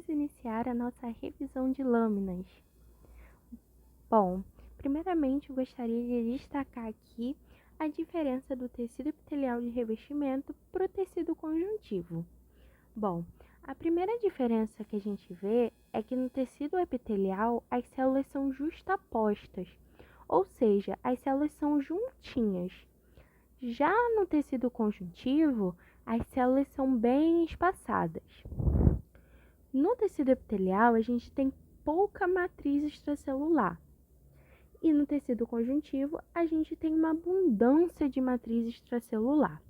vamos iniciar a nossa revisão de lâminas. Bom, primeiramente eu gostaria de destacar aqui a diferença do tecido epitelial de revestimento para o tecido conjuntivo. Bom, a primeira diferença que a gente vê é que no tecido epitelial as células são justapostas, ou seja, as células são juntinhas. Já no tecido conjuntivo, as células são bem espaçadas. No tecido epitelial, a gente tem pouca matriz extracelular. E no tecido conjuntivo, a gente tem uma abundância de matriz extracelular.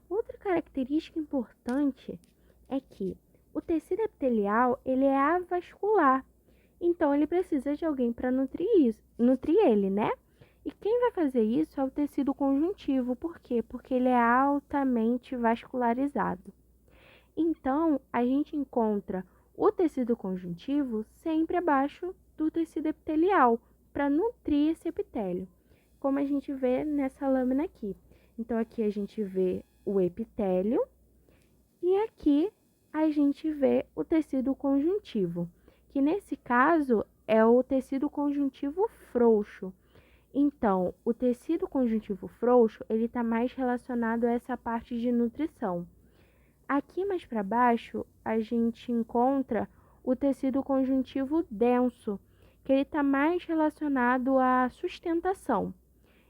Outra característica importante é que o tecido epitelial ele é avascular. Então, ele precisa de alguém para nutrir ele, né? E quem vai fazer isso é o tecido conjuntivo. Por quê? Porque ele é altamente vascularizado. Então, a gente encontra o tecido conjuntivo sempre abaixo do tecido epitelial, para nutrir esse epitélio, como a gente vê nessa lâmina aqui. Então, aqui a gente vê o epitélio e aqui a gente vê o tecido conjuntivo, que nesse caso é o tecido conjuntivo frouxo. Então, o tecido conjuntivo frouxo, ele está mais relacionado a essa parte de nutrição. Aqui mais para baixo, a gente encontra o tecido conjuntivo denso, que ele está mais relacionado à sustentação.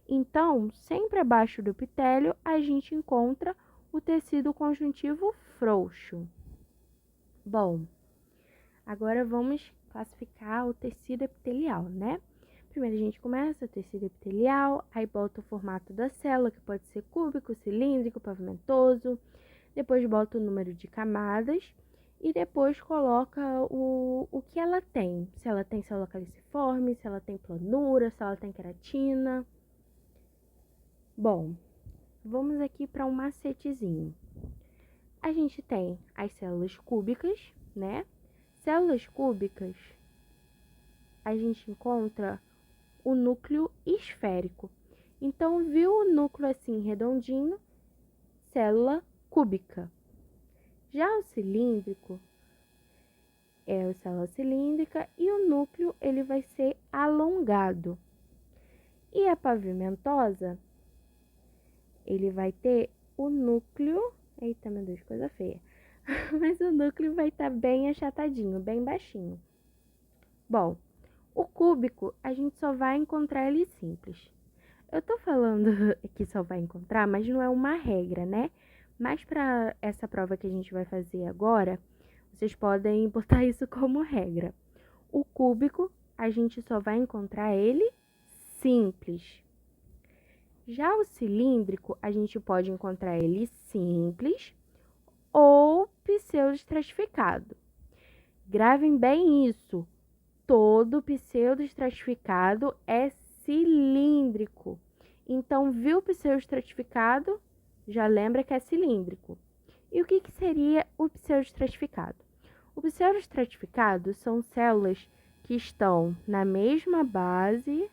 Então, sempre abaixo do epitélio, a gente encontra o tecido conjuntivo frouxo. Bom, agora vamos classificar o tecido epitelial, né? Primeiro a gente começa o tecido epitelial, aí bota o formato da célula, que pode ser cúbico, cilíndrico, pavimentoso. Depois bota o número de camadas e depois coloca o que ela tem. Se ela tem célula caliciforme, se ela tem planura, se ela tem queratina. Bom, vamos aqui para um macetezinho. A gente tem as células cúbicas, né? Células cúbicas, a gente encontra o núcleo esférico. Então, viu o núcleo assim redondinho? Célula cúbica. Já o cilíndrico é a célula cilíndrica e o núcleo ele vai ser alongado. E a pavimentosa, ele vai ter o núcleo... Eita, meu Deus, coisa feia. Mas o núcleo vai estar bem achatadinho, bem baixinho. Bom, o cúbico a gente só vai encontrar ele simples. Eu tô falando que só vai encontrar, mas não é uma regra, né? Mas para essa prova que a gente vai fazer agora, vocês podem botar isso como regra. O cúbico, a gente só vai encontrar ele simples. Já o cilíndrico, a gente pode encontrar ele simples ou pseudoestratificado. Gravem bem isso. Todo pseudoestratificado é cilíndrico. Então, viu o pseudoestratificado? Já lembra que é cilíndrico. E o que seria o pseudoestratificado? O pseudoestratificado são células que estão na mesma base,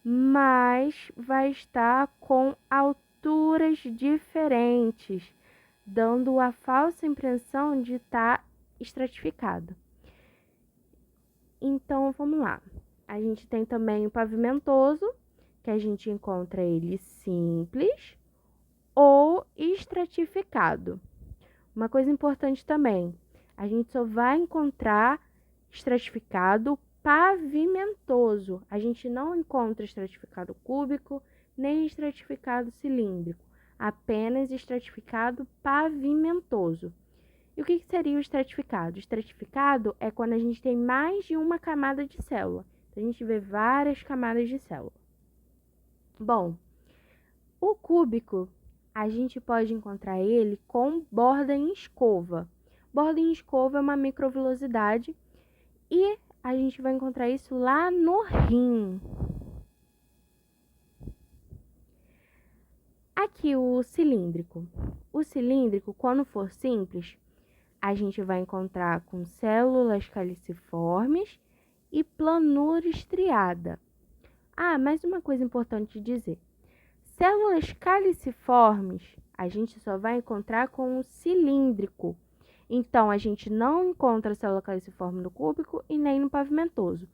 mas vai estar com alturas diferentes, dando a falsa impressão de estar estratificado. Então, vamos lá. A gente tem também o pavimentoso, que a gente encontra ele simples ou estratificado. Uma coisa importante também, a gente só vai encontrar estratificado pavimentoso. A gente não encontra estratificado cúbico nem estratificado cilíndrico, apenas estratificado pavimentoso. E o que seria o estratificado? O estratificado é quando a gente tem mais de uma camada de célula. Então, a gente vê várias camadas de célula. Bom, o cúbico, a gente pode encontrar ele com borda em escova. Borda em escova é uma microvilosidade e a gente vai encontrar isso lá no rim. Aqui o cilíndrico. O cilíndrico, quando for simples, a gente vai encontrar com células caliciformes e planura estriada. Ah, mais uma coisa importante dizer. Células caliciformes, a gente só vai encontrar com o cilíndrico. Então, a gente não encontra célula caliciforme no cúbico e nem no pavimentoso,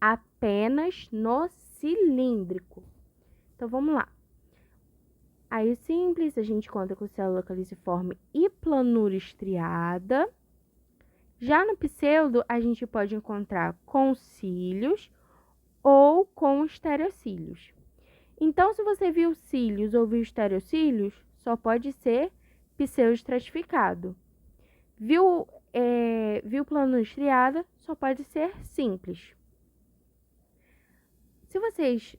apenas no cilíndrico. Então, vamos lá. Aí, simples, a gente conta com célula caliciforme e planura estriada. Já no pseudo, a gente pode encontrar com cílios ou com estereocílios. Então, se você viu cílios ou viu estereocílios, só pode ser pseudoestratificado. Viu planura estriada, só pode ser simples.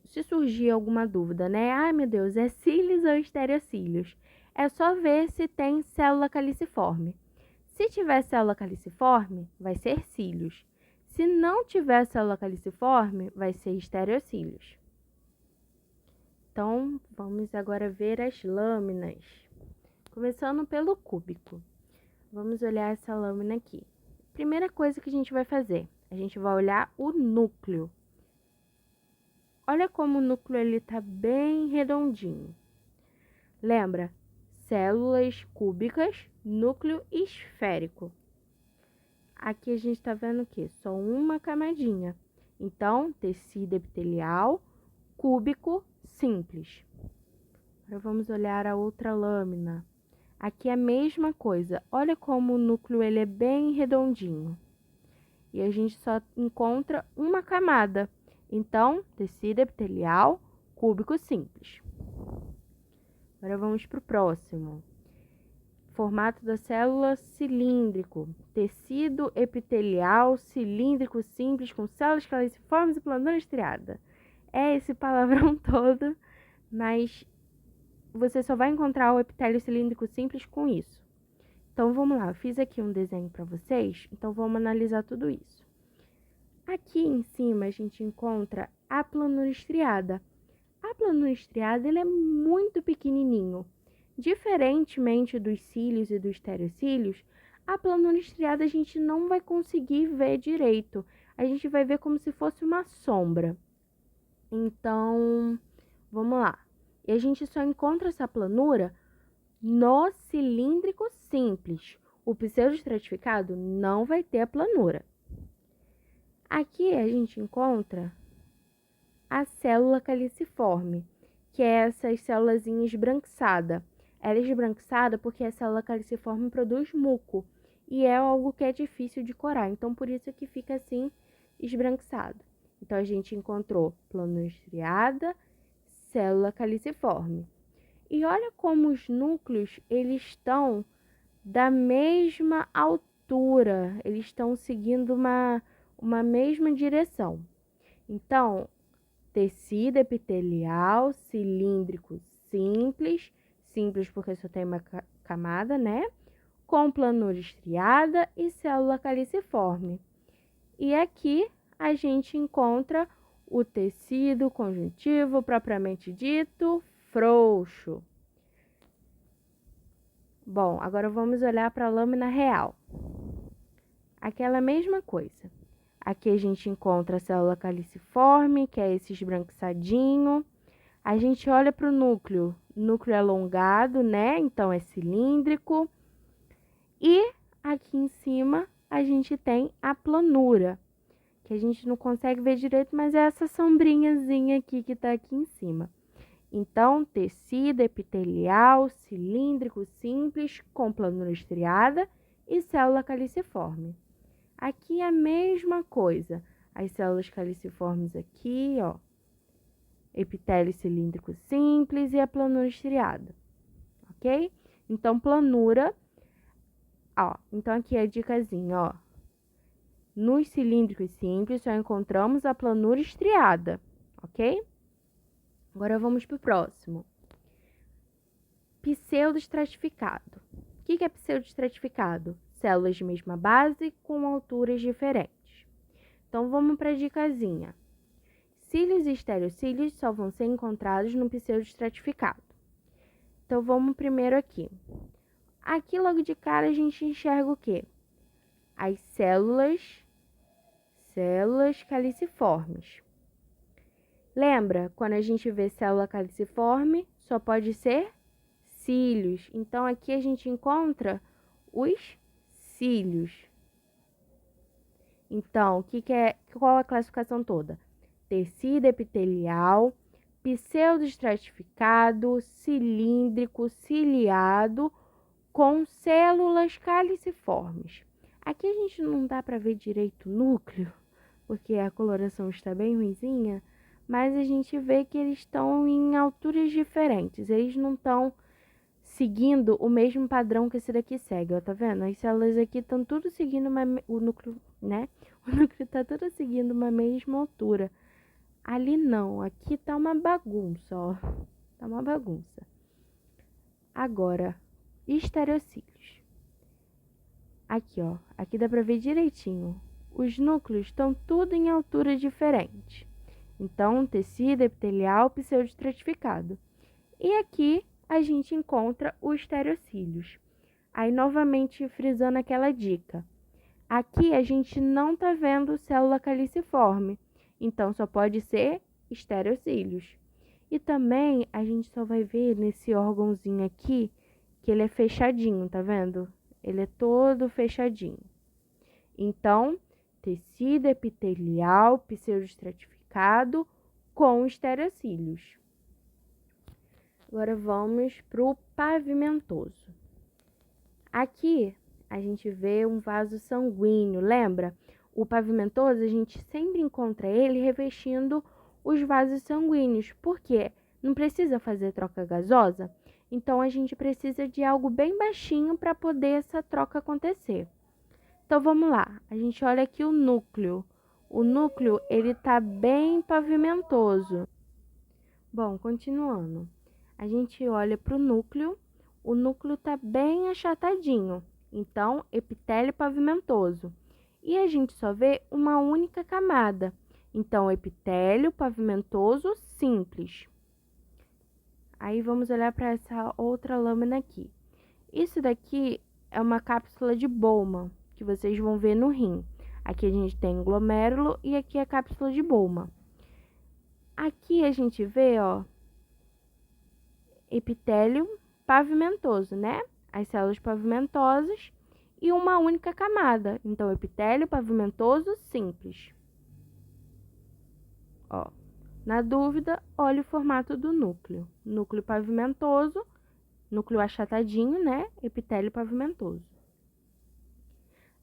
Se surgir alguma dúvida, né? Ai, meu Deus, é cílios ou estereocílios? É só ver se tem célula caliciforme. Se tiver célula caliciforme, vai ser cílios. Se não tiver célula caliciforme, vai ser estereocílios. Então, vamos agora ver as lâminas. Começando pelo cúbico. Vamos olhar essa lâmina aqui. Primeira coisa que a gente vai fazer, a gente vai olhar o núcleo. Olha como o núcleo ele tá bem redondinho. Lembra? Células cúbicas, núcleo esférico. Aqui a gente está vendo o quê? Só uma camadinha. Então, tecido epitelial cúbico simples. Agora vamos olhar a outra lâmina. Aqui é a mesma coisa. Olha como o núcleo ele é bem redondinho. E a gente só encontra uma camada. Então, tecido epitelial cúbico simples. Agora vamos para o próximo. Formato da célula cilíndrico. Tecido epitelial cilíndrico simples com células caliciformes e planura estriada. É esse palavrão todo, mas você só vai encontrar o epitélio cilíndrico simples com isso. Então, vamos lá. Eu fiz aqui um desenho para vocês, então vamos analisar tudo isso. Aqui em cima, a gente encontra a planura estriada. A planura estriada ele é muito pequenininho. Diferentemente dos cílios e dos estereocílios, a planura estriada a gente não vai conseguir ver direito. A gente vai ver como se fosse uma sombra. Então, vamos lá. E a gente só encontra essa planura no cilíndrico simples. O pseudoestratificado não vai ter a planura. Aqui a gente encontra a célula caliciforme, que é essa célulazinha esbranquiçada. Ela é esbranquiçada porque a célula caliciforme produz muco e é algo que é difícil de corar, então por isso que fica assim esbranquiçado. Então a gente encontrou planura estriada, célula caliciforme. E olha como os núcleos eles estão da mesma altura, eles estão seguindo uma mesma direção. Então, tecido epitelial cilíndrico simples, simples porque só tem uma camada, né? Com planura estriada e célula caliciforme. E aqui a gente encontra o tecido conjuntivo propriamente dito, frouxo. Bom, agora vamos olhar para a lâmina real. Aquela mesma coisa. Aqui a gente encontra a célula caliciforme, que é esse esbranquiçadinho. A gente olha para o núcleo alongado, né? Então é cilíndrico. E aqui em cima a gente tem a planura, que a gente não consegue ver direito, mas é essa sombrinhazinha aqui que tá aqui em cima. Então, tecido epitelial cilíndrico simples com planura estriada e célula caliciforme. Aqui é a mesma coisa. As células caliciformes aqui, ó. Epitélio cilíndrico simples e a planura estriada. Ok? Então, planura, ó. Então, aqui é a dicasinha, ó. Nos cilíndricos simples, só encontramos a planura estriada. Ok? Agora, vamos para o próximo. Pseudoestratificado. O que é pseudoestratificado? Células de mesma base com alturas diferentes. Então, vamos para a dicasinha. Cílios e estereocílios só vão ser encontrados no pseudoestratificado. Então, vamos primeiro aqui. Aqui, logo de cara, a gente enxerga o quê? As células caliciformes. Lembra, quando a gente vê célula caliciforme, só pode ser cílios. Então, aqui a gente encontra os estereocílios. Então, qual a classificação toda? Tecido epitelial, pseudoestratificado, cilíndrico, ciliado, com células caliciformes. Aqui a gente não dá para ver direito o núcleo, porque a coloração está bem ruinzinha, mas a gente vê que eles estão em alturas diferentes. Eles não estão seguindo o mesmo padrão que esse daqui segue, ó, tá vendo? As células aqui estão tudo seguindo o núcleo, né? O núcleo tá tudo seguindo uma mesma altura. Ali não, aqui tá uma bagunça, ó. Tá uma bagunça. Agora, estereocílios. Aqui, ó. Aqui dá pra ver direitinho. Os núcleos estão tudo em altura diferente. Então, tecido epitelial pseudoestratificado. E aqui a gente encontra os estereocílios. Aí, novamente, frisando aquela dica. Aqui a gente não tá vendo célula caliciforme. Então, só pode ser estereocílios. E também a gente só vai ver nesse órgãozinho aqui que ele é fechadinho, tá vendo? Ele é todo fechadinho. Então, tecido epitelial pseudoestratificado com estereocílios. Agora vamos para o pavimentoso. Aqui a gente vê um vaso sanguíneo, lembra? O pavimentoso a gente sempre encontra ele revestindo os vasos sanguíneos. Por quê? Não precisa fazer troca gasosa? Então a gente precisa de algo bem baixinho para poder essa troca acontecer. Então vamos lá, a gente olha aqui o núcleo. O núcleo ele tá bem pavimentoso. Bom, continuando. A gente olha para o núcleo tá bem achatadinho. Então, epitélio pavimentoso. E a gente só vê uma única camada. Então, epitélio pavimentoso simples. Aí vamos olhar para essa outra lâmina aqui. Isso daqui é uma cápsula de Bowman, que vocês vão ver no rim. Aqui a gente tem glomérulo e aqui a cápsula de Bowman. Aqui a gente vê, ó, epitélio pavimentoso, né? As células pavimentosas e uma única camada. Então, epitélio pavimentoso simples. Ó, na dúvida, olhe o formato do núcleo. Núcleo pavimentoso, núcleo achatadinho, né? Epitélio pavimentoso.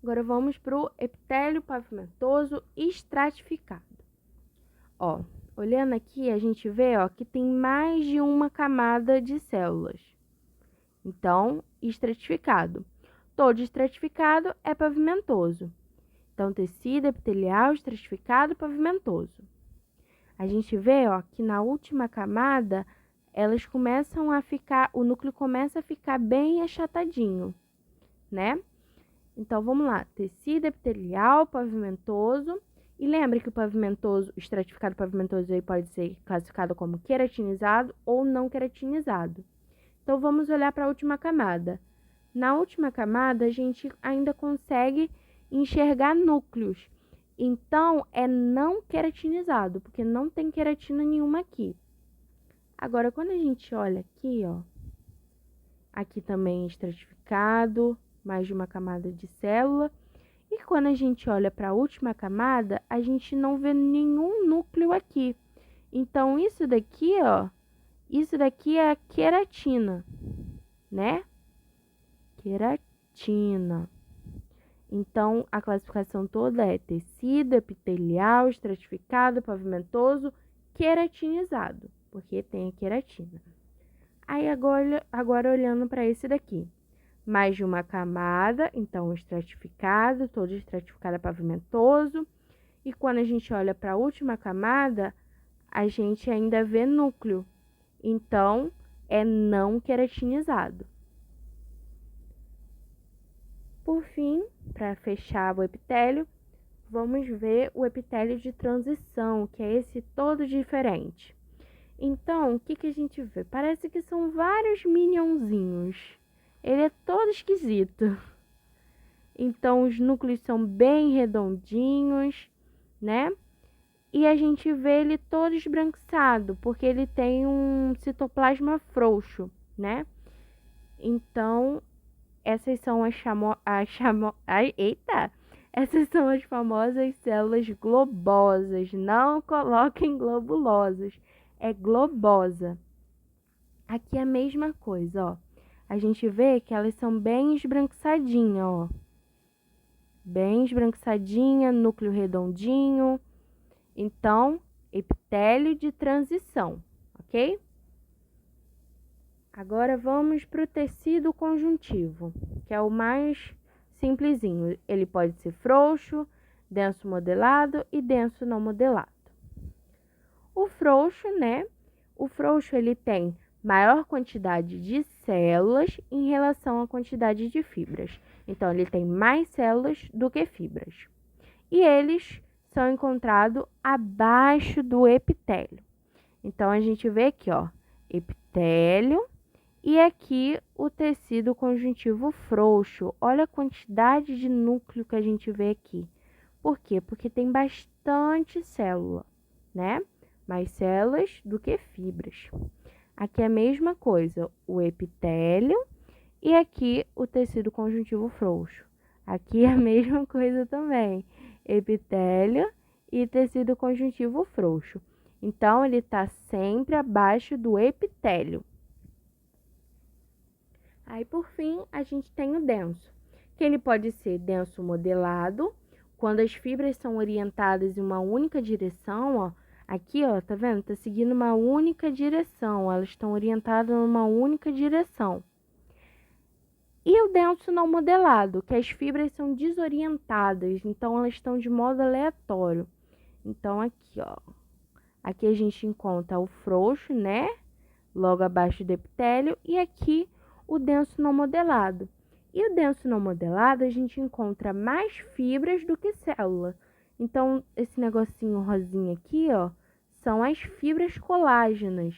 Agora vamos para o epitélio pavimentoso estratificado. Ó, olhando aqui, a gente vê, ó, que tem mais de uma camada de células. Então, estratificado. Todo estratificado é pavimentoso. Então, tecido epitelial estratificado pavimentoso. A gente vê, ó, que na última camada, elas começam a ficar, o núcleo começa a ficar bem achatadinho, né? Então, vamos lá. Tecido epitelial pavimentoso. E lembra que o pavimentoso, o estratificado pavimentoso, aí pode ser classificado como queratinizado ou não queratinizado. Então, vamos olhar para a última camada. Na última camada, a gente ainda consegue enxergar núcleos. Então, é não queratinizado, porque não tem queratina nenhuma aqui. Agora, quando a gente olha aqui, ó, aqui também é estratificado, mais de uma camada de célula. E quando a gente olha para a última camada, a gente não vê nenhum núcleo aqui. Então, isso daqui, ó, isso daqui é a queratina, né? Queratina. Então, a classificação toda é tecido epitelial, estratificado, pavimentoso, queratinizado, porque tem a queratina. Aí, agora olhando para esse daqui. Mais de uma camada, então estratificado, todo estratificado é pavimentoso. E quando a gente olha para a última camada, a gente ainda vê núcleo. Então, é não queratinizado. Por fim, para fechar o epitélio, vamos ver o epitélio de transição, que é esse todo diferente. Então, o que a gente vê? Parece que são vários minionzinhos. Ele é todo esquisito. Então, os núcleos são bem redondinhos, né? E a gente vê ele todo esbranquiçado, porque ele tem um citoplasma frouxo, né? Então, essas são essas são as famosas células globosas. Não coloquem globulosas, é globosa. Aqui é a mesma coisa, ó. A gente vê que elas são bem esbranquiçadinhas, ó. Bem esbranquiçadinha, núcleo redondinho. Então, epitélio de transição, ok? Agora vamos para o tecido conjuntivo, que é o mais simplesinho. Ele pode ser frouxo, denso modelado e denso não modelado. O frouxo, né? O frouxo ele tem maior quantidade de células em relação à quantidade de fibras. Então, ele tem mais células do que fibras. E eles são encontrados abaixo do epitélio. Então, a gente vê aqui, ó, epitélio. E aqui o tecido conjuntivo frouxo. Olha a quantidade de núcleo que a gente vê aqui. Por quê? Porque tem bastante célula, né? Mais células do que fibras. Aqui é a mesma coisa, o epitélio e aqui o tecido conjuntivo frouxo. Aqui é a mesma coisa também, epitélio e tecido conjuntivo frouxo. Então, ele está sempre abaixo do epitélio. Aí, por fim, a gente tem o denso, que ele pode ser denso modelado, quando as fibras são orientadas em uma única direção, ó. Aqui, ó, tá vendo? Tá seguindo uma única direção, elas estão orientadas numa única direção. E o denso não modelado, que as fibras são desorientadas, então elas estão de modo aleatório. Então, aqui, ó. Aqui a gente encontra o frouxo, né? Logo abaixo do epitélio, e aqui o denso não modelado. E o denso não modelado, a gente encontra mais fibras do que célula. Então, esse negocinho rosinha aqui, ó, são as fibras colágenas.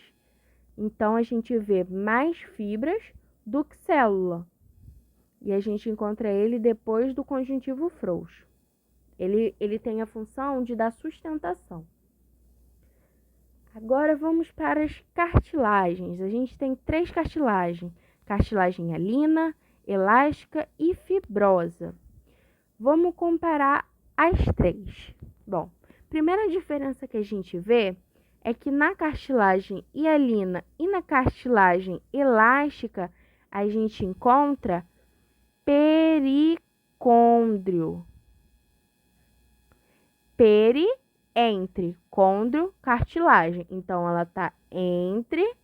Então, a gente vê mais fibras do que célula. E a gente encontra ele depois do conjuntivo frouxo. Ele tem a função de dar sustentação. Agora vamos para as cartilagens. A gente tem 3 cartilagens: cartilagem hialina, elástica e fibrosa. Vamos comparar as 3. Bom, primeira diferença que a gente vê é que na cartilagem hialina e na cartilagem elástica a gente encontra pericôndrio. Entre côndrio, cartilagem. Então, ela está entre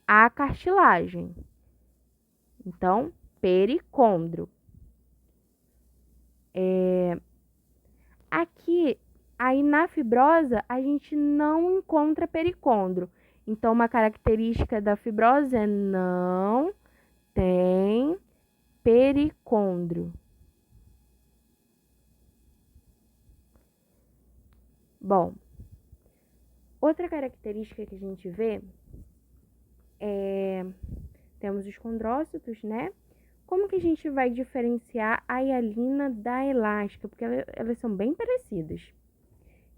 a cartilagem. Então, pericôndrio. Aqui, aí na fibrosa, a gente não encontra pericôndrio. Então, uma característica da fibrose é não tem pericôndrio. Bom, outra característica que a gente vê temos os condrócitos, né? Como que a gente vai diferenciar a hialina da elástica? Porque elas são bem parecidas.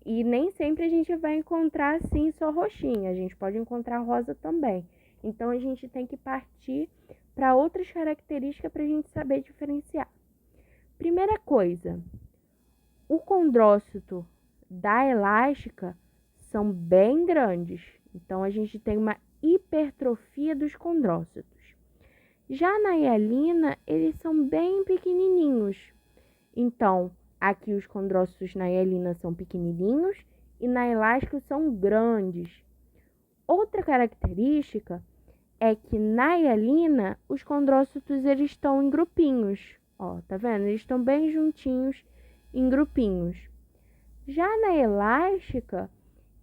E nem sempre a gente vai encontrar assim só roxinha, a gente pode encontrar rosa também. Então, a gente tem que partir para outras características para a gente saber diferenciar. Primeira coisa, o condrócito da elástica são bem grandes. Então, a gente tem uma hipertrofia dos condrócitos. Já na hialina, eles são bem pequenininhos. Então, aqui os condrócitos na hialina são pequenininhos e na elástica são grandes. Outra característica é que na hialina os condrócitos eles estão em grupinhos. Ó, tá vendo? Eles estão bem juntinhos em grupinhos. Já na elástica,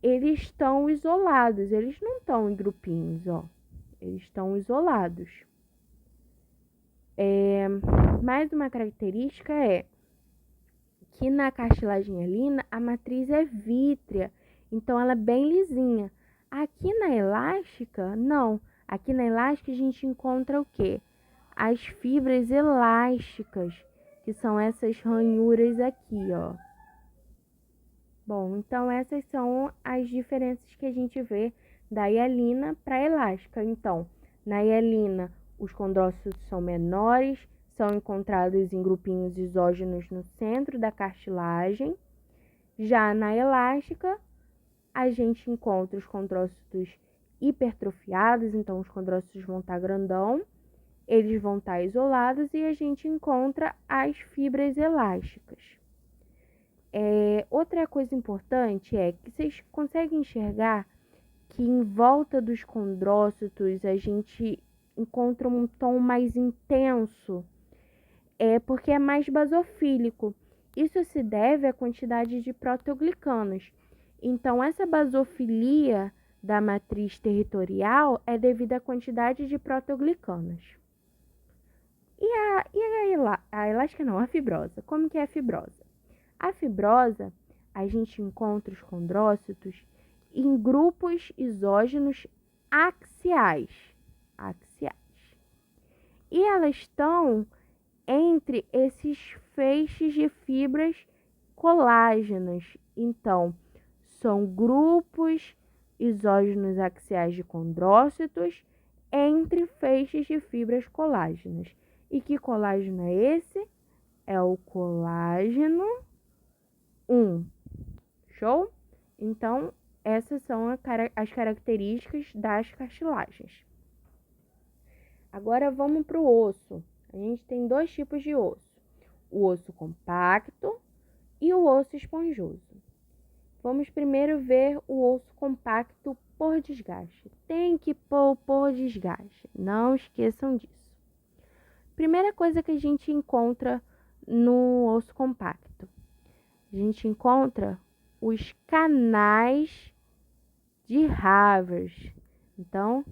eles estão isolados, eles não estão em grupinhos, ó. Eles estão isolados. Mais uma característica é que na cartilagem hialina a matriz é vítrea, então ela é bem lisinha. Aqui na elástica, não. Aqui na elástica a gente encontra o quê? As fibras elásticas, que são essas ranhuras aqui, ó. Bom, então essas são as diferenças que a gente vê da hialina para a elástica. Então, na hialina, os condrócitos são menores, são encontrados em grupinhos isógenos no centro da cartilagem. Já na elástica, a gente encontra os condrócitos hipertrofiados, então os condrócitos vão estar grandão, eles vão estar isolados e a gente encontra as fibras elásticas. Outra coisa importante é que vocês conseguem enxergar que em volta dos condrócitos a gente encontra um tom mais intenso, porque é mais basofílico. Isso se deve à quantidade de proteoglicanos. Então, essa basofilia da matriz territorial é devido à quantidade de proteoglicanos. A fibrosa. Como que é a fibrosa? A fibrosa, a gente encontra os condrócitos em grupos isógenos axiais. E elas estão entre esses feixes de fibras colágenas. Então, são grupos isógenos axiais de condrócitos entre feixes de fibras colágenas. E que colágeno é esse? É o colágeno 1. Show? Então, essas são as características das cartilagens. Agora vamos para o osso. A gente tem dois tipos de osso: o osso compacto e o osso esponjoso. Vamos primeiro ver o osso compacto por desgaste. Tem que pôr por desgaste, não esqueçam disso. Primeira coisa que a gente encontra no osso compacto, a gente encontra os canais de Havers. Então,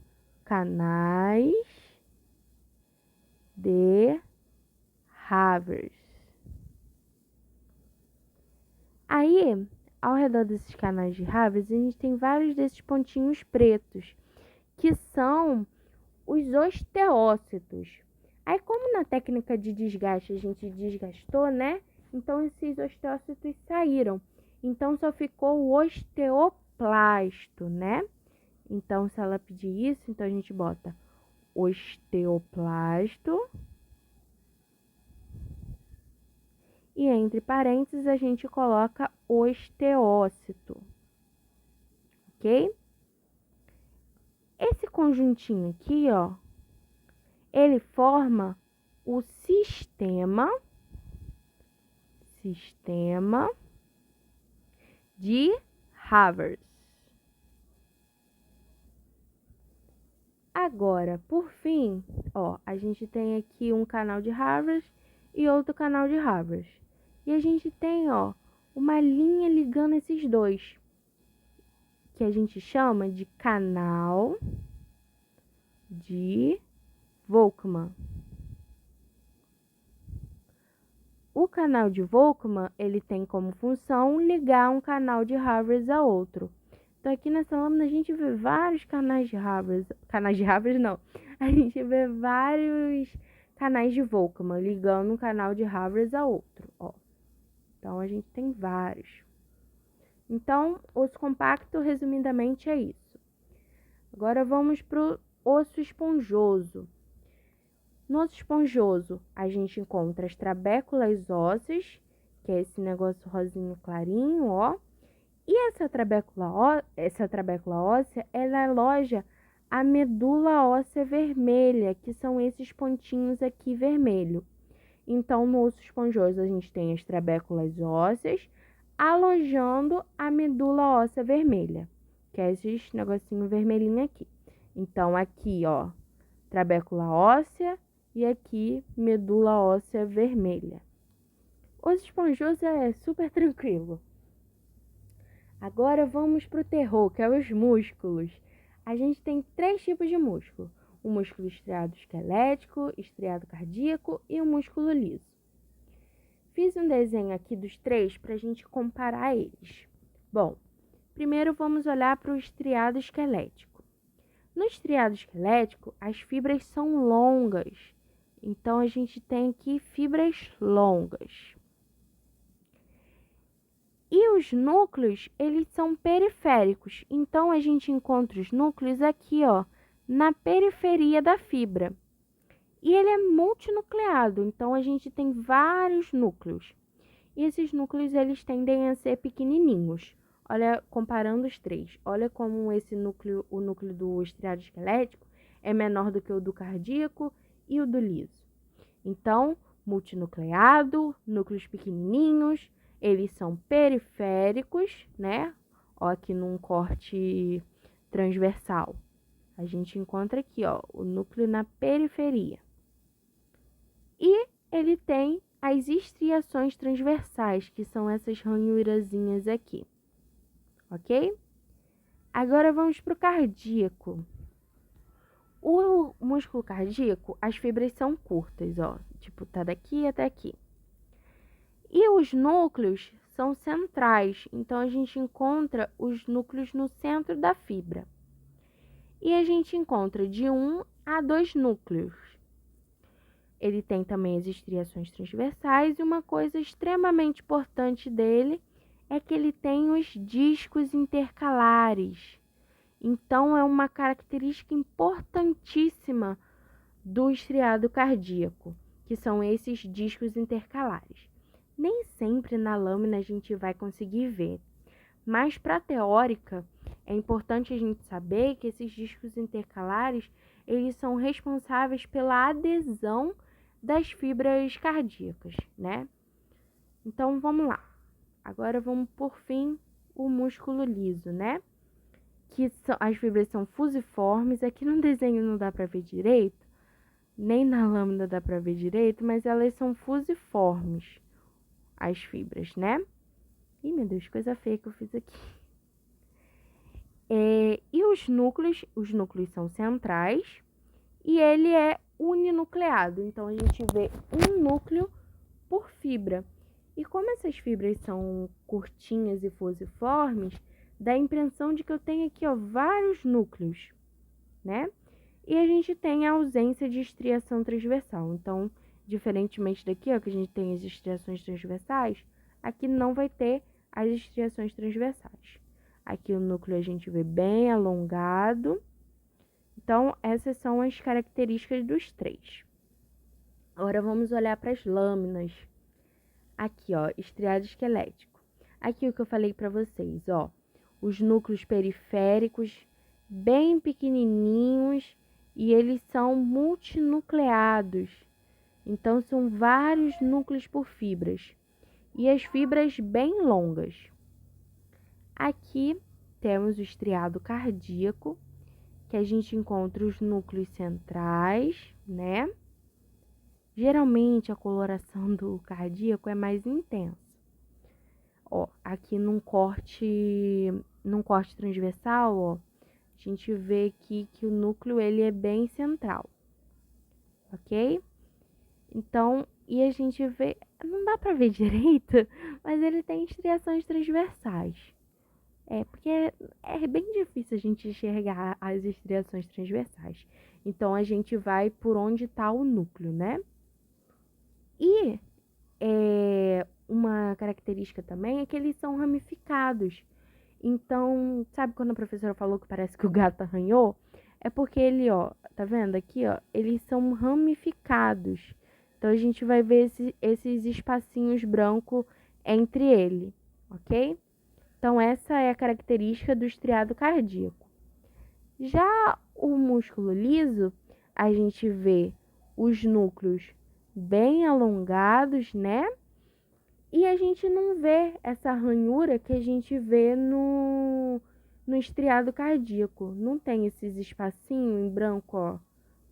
canais de Havers. Aí, ao redor desses canais de Havers, a gente tem vários desses pontinhos pretos, que são os osteócitos. Aí, como na técnica de desgaste a gente desgastou, né? Então, esses osteócitos saíram. Então, só ficou o osteoplasto, né? Então, se ela pedir isso, então a gente bota osteoplasto. E entre parênteses a gente coloca osteócito. Ok? Esse conjuntinho aqui, ó, ele forma o sistema de Havers. Agora, por fim, ó, a gente tem aqui um canal de Havers e outro canal de Havers. E a gente tem, ó, uma linha ligando esses dois, que a gente chama de canal de Volkmann. O canal de Volkmann, ele tem como função ligar um canal de Havers a outro. Então, aqui nessa lâmina a gente vê vários canais de Havers. Canais de Havers, não. A gente vê vários canais de Volkmann ligando um canal de Havers a outro, ó. Então, a gente tem vários. Então, osso compacto, resumidamente, é isso. Agora, vamos para o osso esponjoso. No osso esponjoso, a gente encontra as trabéculas ósseas, que é esse negócio rosinho clarinho, ó. E essa trabécula óssea, ela aloja a medula óssea vermelha, que são esses pontinhos aqui vermelho. Então, no osso esponjoso, a gente tem as trabéculas ósseas alojando a medula óssea vermelha, que é esses negocinho vermelhinho aqui. Então, aqui, ó, trabécula óssea e aqui medula óssea vermelha. O osso esponjoso é super tranquilo. Agora vamos para o terror, que é os músculos. A gente tem 3 tipos de músculo: o músculo estriado esquelético, estriado cardíaco e o músculo liso. Fiz um desenho aqui dos 3 para a gente comparar eles. Bom, primeiro vamos olhar para o estriado esquelético. No estriado esquelético, as fibras são longas. Então, a gente tem aqui fibras longas. E os núcleos, eles são periféricos. Então, a gente encontra os núcleos aqui, ó, na periferia da fibra. E ele é multinucleado, então a gente tem vários núcleos. E esses núcleos, eles tendem a ser pequenininhos. Olha, comparando os três, olha como esse núcleo, o núcleo do estriado esquelético, é menor do que o do cardíaco e o do liso. Então, multinucleado, núcleos pequenininhos, eles são periféricos, né? Ó, aqui num corte transversal. A gente encontra aqui, ó, o núcleo na periferia. E ele tem as estriações transversais, que são essas ranhurazinhas aqui. Ok? Agora vamos para o cardíaco. O músculo cardíaco, as fibras são curtas, ó. Tipo, tá daqui até aqui. E os núcleos são centrais, então a gente encontra os núcleos no centro da fibra. E a gente encontra de 1 a 2 núcleos. Ele tem também as estriações transversais e uma coisa extremamente importante dele é que ele tem os discos intercalares. Então, é uma característica importantíssima do estriado cardíaco, que são esses discos intercalares. Nem sempre na lâmina a gente vai conseguir ver, mas para a teórica é importante a gente saber que esses discos intercalares, eles são responsáveis pela adesão das fibras cardíacas, né? Então, vamos lá. Agora vamos, por fim, o músculo liso, né? Que as fibras são fusiformes. Aqui no desenho não dá para ver direito, nem na lâmina dá para ver direito, mas elas são fusiformes, as fibras, né? Ih, meu Deus, coisa feia que eu fiz aqui. E os núcleos são centrais e ele é uninucleado. Então, a gente vê um núcleo por fibra. E como essas fibras são curtinhas e fusiformes, dá a impressão de que eu tenho aqui, ó, vários núcleos, né? E a gente tem a ausência de estriação transversal. Então, diferentemente daqui, ó, que a gente tem as estriações transversais, aqui não vai ter as estriações transversais. Aqui o núcleo a gente vê bem alongado. Então, essas são as características dos três. Agora vamos olhar para as lâminas. Aqui, ó, estriado esquelético. Aqui o que eu falei para vocês, ó, os núcleos periféricos bem pequenininhos e eles são multinucleados. Então, são vários núcleos por fibras. E as fibras bem longas. Aqui temos o estriado cardíaco, que a gente encontra os núcleos centrais, né? Geralmente a coloração do cardíaco é mais intensa. Ó, aqui num corte transversal, ó, a gente vê aqui que o núcleo ele é bem central, ok? Então, e a gente vê, não dá pra ver direito, mas ele tem estriações transversais. Porque é bem difícil a gente enxergar as estriações transversais. Então, a gente vai por onde está o núcleo, né? E uma característica também é que eles são ramificados. Então, sabe quando a professora falou que parece que o gato arranhou? É porque ele, ó, tá vendo aqui, ó, eles são ramificados. Então, a gente vai ver esses espacinhos brancos entre ele, ok? Então, essa é a característica do estriado cardíaco. Já o músculo liso, a gente vê os núcleos bem alongados, né? E a gente não vê essa ranhura que a gente vê no estriado cardíaco. Não tem esses espacinhos em branco, ó.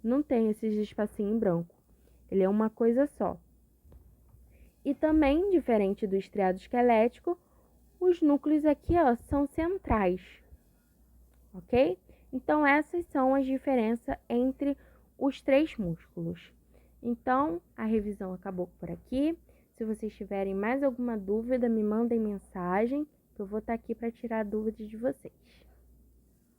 Não tem esses espacinhos em branco. Ele é uma coisa só. E também, diferente do estriado esquelético, os núcleos aqui, ó, são centrais, ok? Então, essas são as diferenças entre os três músculos. Então, a revisão acabou por aqui. Se vocês tiverem mais alguma dúvida, me mandem mensagem, que eu vou estar aqui para tirar dúvidas de vocês.